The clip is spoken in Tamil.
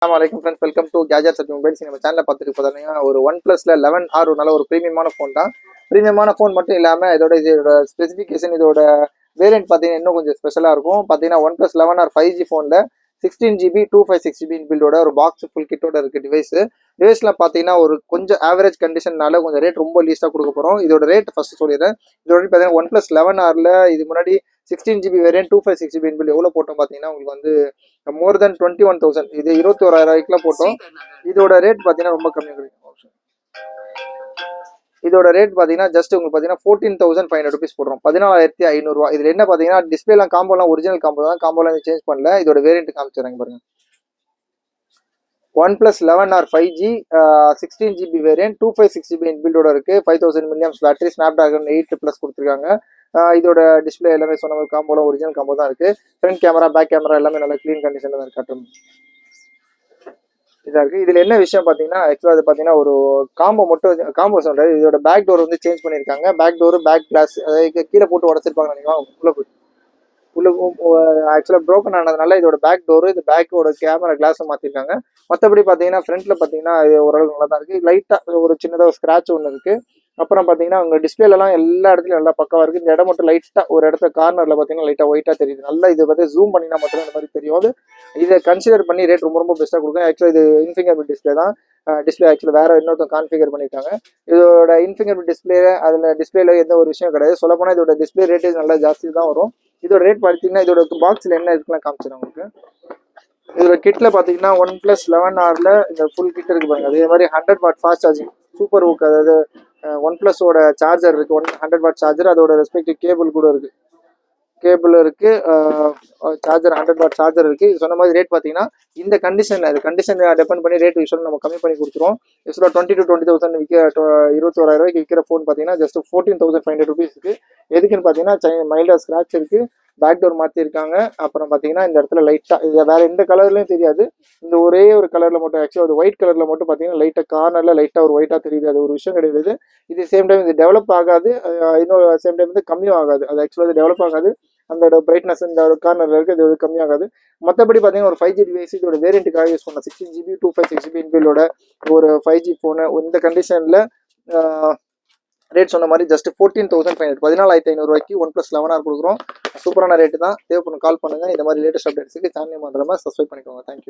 அஸ்ஸலாமு friends, welcome to gadgets at mobiles. நம்ம சேனலில் பார்த்துட்டு பார்த்தீங்கன்னா ஒரு ஒன் ப்ளஸில் 11R ஒரு நல்ல ஒரு ப்ரீமியமான ஃபோன் தான். ப்ரீமியமான ஃபோன் மட்டும் இல்லாமல் இதோட ஸ்பெசிஃபிகேஷன், இதோட வேரியன்ட் பார்த்தீங்கன்னா இன்னும் கொஞ்சம் ஸ்பெஷலாக இருக்கும். பார்த்தீங்கன்னா ஒன் ப்ளஸ் 11R 5G ஃபோனில் 16GB 256GB பில்டோட ஒரு பாக்ஸ் ஃபுல் கிட்டோட இருக்குது டிவைஸில் பார்த்தீங்கன்னா ஒரு கொஞ்சம் ஆவரேஜ் கண்டிஷன்னால கொஞ்சம் ரேட் ரொம்ப லீஸ்ட்டாக கொடுக்க போகிறோம். இதோட ரேட் ஃபஸ்ட்டு சொல்லிடுறேன். இதோட பார்த்தீங்கன்னா ஒன் ப்ளஸ் 11Rல இது முன்னாடி 16GB வேரியன்ட் 256GB பில் எவ்வளோ போட்டோம் பார்த்தீங்கன்னா உங்களுக்கு வந்து மோர் தென் 21,000, இது 21,000 போட்டோம். இதோட ரேட் பார்த்தீங்கன்னா ரொம்ப கம்மியாக கிடைக்கும். இதோட ரேட் பார்த்தீங்கன்னா ஜஸ்ட் உங்களுக்கு பார்த்தீங்கன்னா 14,500 ருபீஸ் போடுறோம், 14,500 ரூபா. இதில் என்ன பார்த்தீங்கன்னா டிஸ்பிளேலாம் காம்போலாம் ஒரிஜினல் காம்போ தான், காம்போலாம் சேஞ்ச் பண்ணல. இதோட வேரியன்ட் காமிச்சிடுறாங்க பாருங்க. One plus 11R 5G 16GB variant 256GB இன்பில்டோட இருக்கு. 5000 mAh பேட்டரி, ஸ்னாப்டிராகன் 8+ கொடுத்துருக்காங்க. இதோட டிஸ்பிளே எல்லாமே சொன்ன மாதிரி காம்போலாம் ஒரிஜினல் காம்போ தான் இருக்கு. ஃப்ரண்ட் கேமரா, பேக் கேமரா எல்லாமே நல்லா க்ளீன் கண்டிஷன்ல தான் காட்டும். இதாக இருக்குது. இதில் என்ன விஷயம் பார்த்தீங்கன்னா, ஆக்சுவலாக அது பார்த்தீங்கன்னா ஒரு காம்போ சொல்கிறது. இதோட பேக் டோர் வந்து சேஞ்ச் பண்ணியிருக்காங்க. பேக் டோரு, பேக் கிளாஸ் அதாவது கீழே போட்டு உடச்சிருப்பாங்க நினைக்கலாம். உள்ள ஆக்சுவலாக ப்ரோக்கன் ஆனதுனால இதோட பேக் டோரு, இது பேக்கோட கேமரா கிளாஸும் மாற்றிருக்காங்க. மற்றபடி பார்த்தீங்கன்னா ஃப்ரண்ட்டில் பார்த்தீங்கன்னா இது ஓரளவுக்கு நல்லா தான் இருக்குது. லைட்டாக ஒரு சின்னதாக ஸ்க்ராட்ச் ஒன்று இருக்குது. அப்புறம் பார்த்தீங்கன்னா உங்கள் டிஸ்பிளேலாம் எல்லா இடத்துலையும் நல்லா பக்கவாக இருக்குது. இந்த இடம் மட்டும் லைட்டாக ஒரு இடத்துல கார்னரில் பார்த்தீங்கன்னா லைட்டாக ஒயிட்டாக தெரியுது. நல்லா இதை வந்து ஜூம் பண்ணினா மட்டும் இந்த மாதிரி தெரியும். அது இதை கன்சிடர் பண்ணி ரேட் ரொம்ப ரொம்ப பெஸ்ட்டாக கொடுக்கும். ஆக்சுவலாக இது இன்ஃபிங்கர் பிரிண்ட் டிஸ்பிளே தான். டிஸ்பிளே ஆக்சுவலாக வேறு இன்னொருத்தர் கான்ஃபிகர் பண்ணியிருக்காங்க. இதோட இன்ஃபிங்கர் பிரிண்ட் டிஸ்பிளே, அதில் டிஸ்பிளேல எந்த ஒரு விஷயம் கிடையாது. சொல்லப்போனால் இதோட டிஸ்பிளே ரேட்டேஜ் நல்லா ஜாஸ்தி தான் வரும். இதோட ரேட் பார்த்தீங்கன்னா இதோட பாக்ஸில் என்ன இருக்குலாம் காமிச்சிடும் உங்களுக்கு. இதோட கிட்ல பார்த்தீங்கன்னா ஒன் ப்ளஸ் 11Rல இந்த ஃபுல் கிட் இருக்கு பாருங்க. அதே மாதிரி 100W fast charging super VOOC, அதாவது ஒன் ப்ளஸோட சார்ஜர் இருக்கு. 100W சார்ஜர், அதோட ரெஸ்பெக்டிவ் கேபிள் கூட இருக்கு. கேபிள் இருக்கு, சார்ஜர் 100W சார்ஜர் இருக்கு. சொன்ன மாதிரி ரேட் பார்த்தீங்கன்னா இந்த கண்டிஷன் டிபெண்ட் பண்ணி ரேட் யூஸ்வலாக நம்ம கம்மி பண்ணி கொடுத்துருவோம். யூஸ்வலாக 20 to 20,000 விற்க 21,000 விற்கிற ஃபோன் பார்த்தீங்கன்னா ஜஸ்ட் 14,500 ருபீஸ்க்கு. எதுக்குன்னு பார்த்தீங்கன்னா மைல்டாக ஸ்க்ராட்ச் இருக்கு, பேக் டோர் மாற்றிருக்காங்க. அப்புறம் பார்த்தீங்கன்னா இந்த இடத்துல லைட்டாக இது வேற எந்த கலர்லையும் தெரியாது, இந்த ஒரே ஒரு கலரில் மட்டும், ஆக்சுவலாக அது ஒயிட் கலரில் மட்டும் பார்த்தீங்கன்னா லைட்டாக கார்னரில் லைட்டாக ஒரு ஒயிட்டாக தெரியுது. அது ஒரு விஷயம் கிடையாது. இது சேம் டைம் இது டெவலப் ஆகாது, இன்னொரு சேம் டைம் வந்து கம்மியும் ஆகாது. அது ஆக்சுவலாக டெவலப் ஆகாது. அந்த பிரைட்னஸ் இந்த கார்னரில் இருக்குது, இது கம்மியாகாது. மற்றபடி பார்த்தீங்கன்னா ஒரு 5G டிவைஸ், இதோட வேரியண்ட்டுக்காக யூஸ் பண்ண 16GB 256GB இன்பில்டோட ஒரு 5G ஃபோனு இந்த கண்டிஷனில் ரேட் சொன்ன மாதிரி ஜஸ்ட் 14,500, 14,500 ரூபாய்க்கு ஒன் ப்ளஸ் 11R கொடுக்குறோம். சூப்பரான ரேட்டு தான். தேவைப்படும் கால் பண்ணுங்கள். இந்த மாதிரி லேட்டஸ்ட் அப்டேட்ஸுக்கு சேனல் மாத்திரமா சப்ஸ்கிரைப் பண்ணிக்கோங்க. தேங்க்யூ.